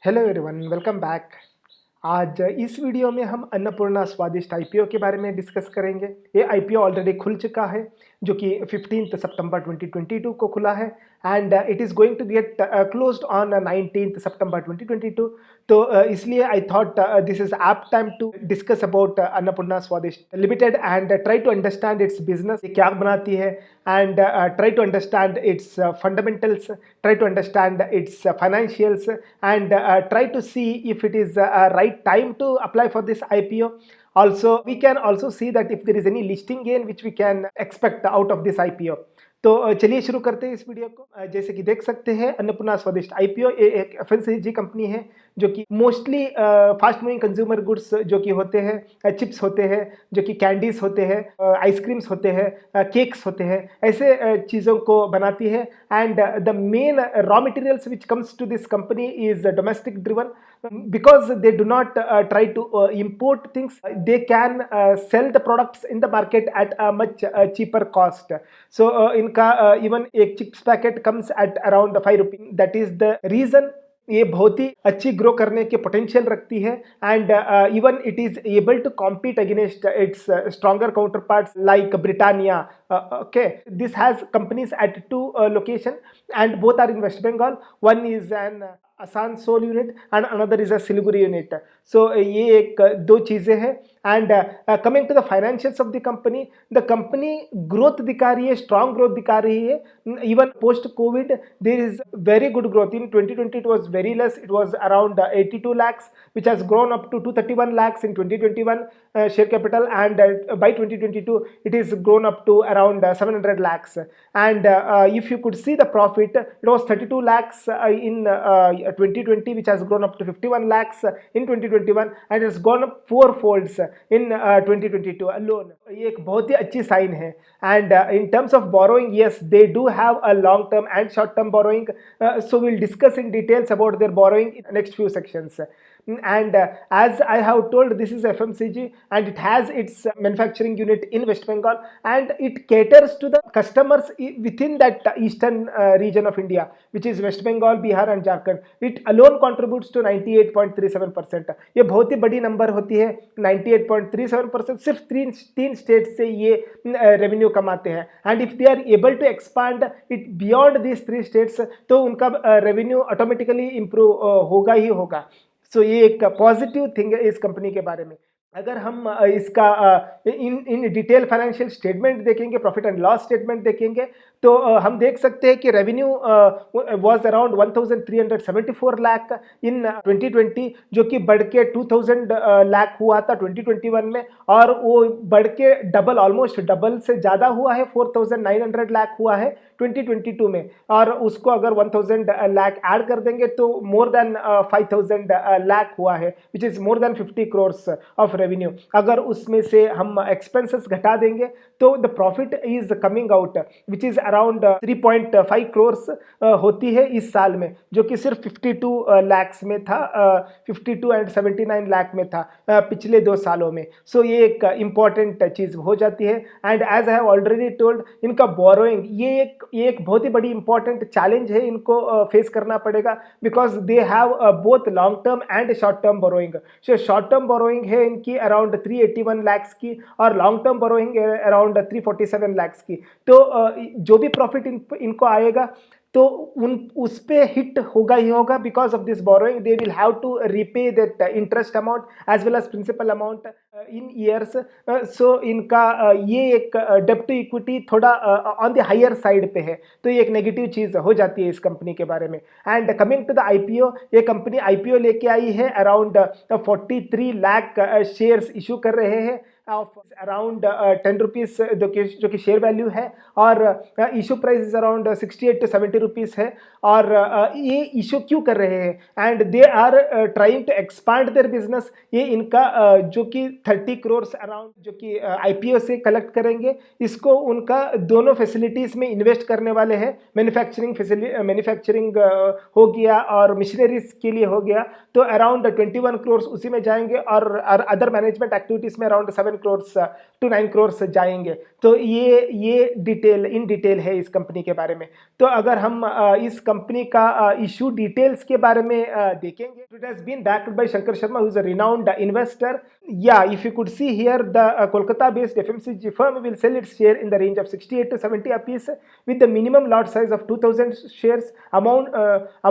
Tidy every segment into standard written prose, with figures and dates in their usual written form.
Hello everyone, welcome back. आज इस video में हम अन्नपूर्णा स्वादिष्ट आईपीओ के बारे में डिस्कस करेंगे। ये आईपीओ ऑलरेडी खुल चुका है, जो कि 15 सितंबर 2022 को खुला है and it is going to get closed on 19 सितंबर 2022। तो इसलिए I thought this is apt time to discuss about Annapurna Swadisht limited and try to understand its business, क्या बनाती है, and try to understand its fundamentals, try to understand its financials, and try to see if it is a right time to apply for this IPO. Also, we can also see that if there is any listing gain which we can expect out of this IPO. तो चलिए शुरू करते हैं इस video को। जैसे कि देख सकते हैं, अन्नपूर्णा स्वादिष्ट आईपीओ एक एफएमसीजी कंपनी है जो कि mostly fast moving consumer goods जो कि होते हैं, चिप्स होते हैं, जो कि कैंडीज होते हैं, आइसक्रीम्स होते हैं, केक्स होते हैं, ऐसे चीज़ों को बनाती है। And the main raw materials which comes to this company is domestic driven, because they do not try to import things. They can sell the products in the market at a much cheaper cost. So इनका even एक chips packet comes at around 5 rupees. that is the reason ये बहुत ही अच्छी grow करने के potential रखती है। And even it is able to compete against its stronger counterparts like Britannia. Okay, this has companies at two location and both are in West Bengal. One is an Asansol unit and another is a Siliguri unit. So ये एक दो चीज़ें हैं। And coming to the financials of the company growth दिखा रही है, strong growth दिखा रही है। Even post covid there is very good growth. In 2020 it was very less, it was around 82 lakhs, which has grown up to 231 lakhs in 2021 share capital, and by 2022 it is grown up to around 700 lakhs. And if you could see the profit, it was 32 lakhs in 2020, which has grown up to 51 lakhs in 2021, and it's gone up four folds in 2022 alone. ये एक बहुत ही अच्छी sign है। And in terms of borrowing, yes, they do have a long term and short term borrowing. So we'll discuss in details about their borrowing in the next few sections. And as I have told, this is FMCG and it has its manufacturing unit in West Bengal, and it caters to the customers within that eastern region of India, which is West Bengal, Bihar and Jharkhand. It alone contributes to 98.37%. ये बहुत ही बड़ी number होती है। 98.37% सिर्फ तीन state से ये revenue कमाते हैं। And if they are able to expand it beyond this 3 states, तो उनका रेवेन्यू ऑटोमेटिकली इम्प्रूव होगा ही होगा। सो ये एक पॉजिटिव थिंग है इस कंपनी के बारे में। अगर हम इसका इन डिटेल फाइनेंशियल स्टेटमेंट देखेंगे, प्रॉफिट एंड लॉस स्टेटमेंट देखेंगे, तो हम देख सकते हैं कि रेवेन्यू वाज अराउंड 1374 लाख इन 2020, जो कि बढ़ के 2000 लाख हुआ था 2021 में, और वो बढ़ के डबल, ऑलमोस्ट डबल से ज़्यादा हुआ है, 4900 लाख हुआ है 2022 में। और उसको अगर 1000 लाख ऐड कर देंगे तो मोर देन 5000 लाख हुआ है, which is more than 50 crores of revenue. अगर उसमें से हम एक्सपेंसेस घटा देंगे तो the profit is coming out which is around 3.5 crores होती है इस साल में, जो कि सिर्फ 52 लैक्स में था, 52 एंड 79 लाख में था पिछले 2 सालों में। सो ये एक इंपॉर्टेंट चीज़ हो जाती है। And as I have already told, इनका बोरोइंग ये एक बहुत ही बड़ी इंपॉर्टेंट चैलेंज है, इनको फेस करना पड़ेगा, because they have both long term and short term borrowing. So short term borrowing है इनकी अराउंड 381 लैक्स की, और long term borrowing around 347 lakhs की। तो जो भी प्रॉफिट इनको आएगा तो उस पे हिट होगा ही होगा, because of this borrowing they will have to repay that interest amount as well as principal amount in years. So इनका ये एक डेब्ट टू इक्विटी थोड़ा ऑन द हायर साइड पे है, तो ये एक नेगेटिव चीज़ हो जाती है इस कंपनी के बारे में। And coming to the IPO, ये कंपनी आईपीओ लेके आई है, अराउंड 43 लाख शेयर्स इशू कर रहे हैं ऑफ अराउंड 10 रुपीज़, जो कि शेयर वैल्यू है, और issue price is around 68 to 70 rupees है। और ये इशू क्यों कर रहे हैं? And they are trying to expand their business. ये इनका जो कि 30 करोर्स अराउंड जो कि आईपीओ से कलेक्ट करेंगे, इसको उनका दोनों फैसिलिटीज़ में इन्वेस्ट करने वाले हैं। मैन्युफैक्चरिंग हो गया और मशीनरीज के लिए हो गया, तो अराउंड 21 करोर्स उसी में जाएंगे, और अदर मैनेजमेंट एक्टिविटीज़ में अराउंड 7 to 9 crores जाएंगे। तो ये डिटेल इन डिटेल है इस कंपनी के बारे में। तो अगर हम इस कंपनी का इशू डिटेल्स के बारे में देखेंगे, it has been backed by Shankar Sharma who is a renowned investor. या if you could see here the Kolkata based FMCG firm will sell its share in the range of 68 to 70 apiece with the minimum lot size of 2000 shares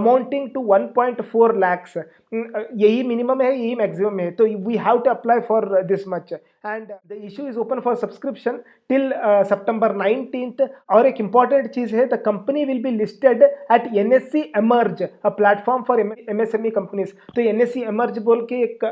amounting to 1.4 lakhs। यही minimum है, यही maximum है, तो we have to apply for this much and the issue is open for subscription till September 19th। और एक important चीज है, the company will be listed at NSE Emerge, a platform for MSME companies. तो NSE Emerge बोल के एक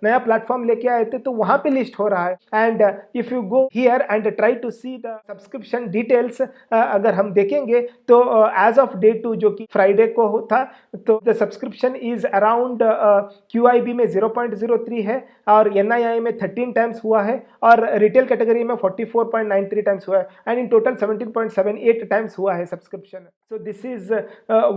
नया platform लेके आए थे, तो वहां पे लिस्ट हो रहा है। And if you go here and try to see the subscription details, अगर हम देखेंगे तो एज ऑफ डे 2 जो कि फ्राइडे को था, तो the subscription is around QIB में 0.03 है और NII में 13 टाइम्स हुआ है और रिटेल कैटेगरी में 44.93 टाइम्स हुआ है एंड इन टोटल 17.78 टाइम्स हुआ है subscription. So this is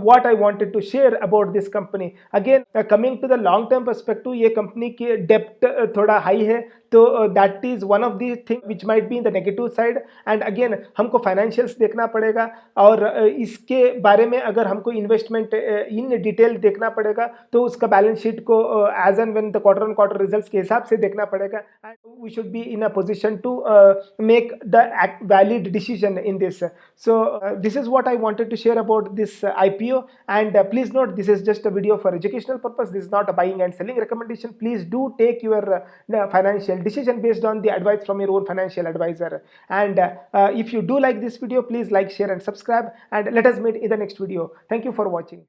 what I wanted to share about this company. Again, coming to the long term perspective, ये कंपनी की डेप्ट थोड़ा हाई है, तो that is one of the thing which might be in the negative side. And again हमको financials देखना पड़ेगा और इसके बारे में अगर हमको इन्वेस्टमेंट इन डिटेल देखना पड़ेगा तो उसका बैलेंस शीट को as and when the quarter on quarter results के हिसाब से देखना पड़ेगा and we should be in a position to make the valid decision in this. So this is what I wanted to share about this IPO, and please note this is just a video for educational purpose. This is not a buying and selling recommendation. Please do take your financial decision based on the advice from your own financial advisor. And if you do like this video, please like, share and subscribe, and let us meet in the next video. Thank you for watching.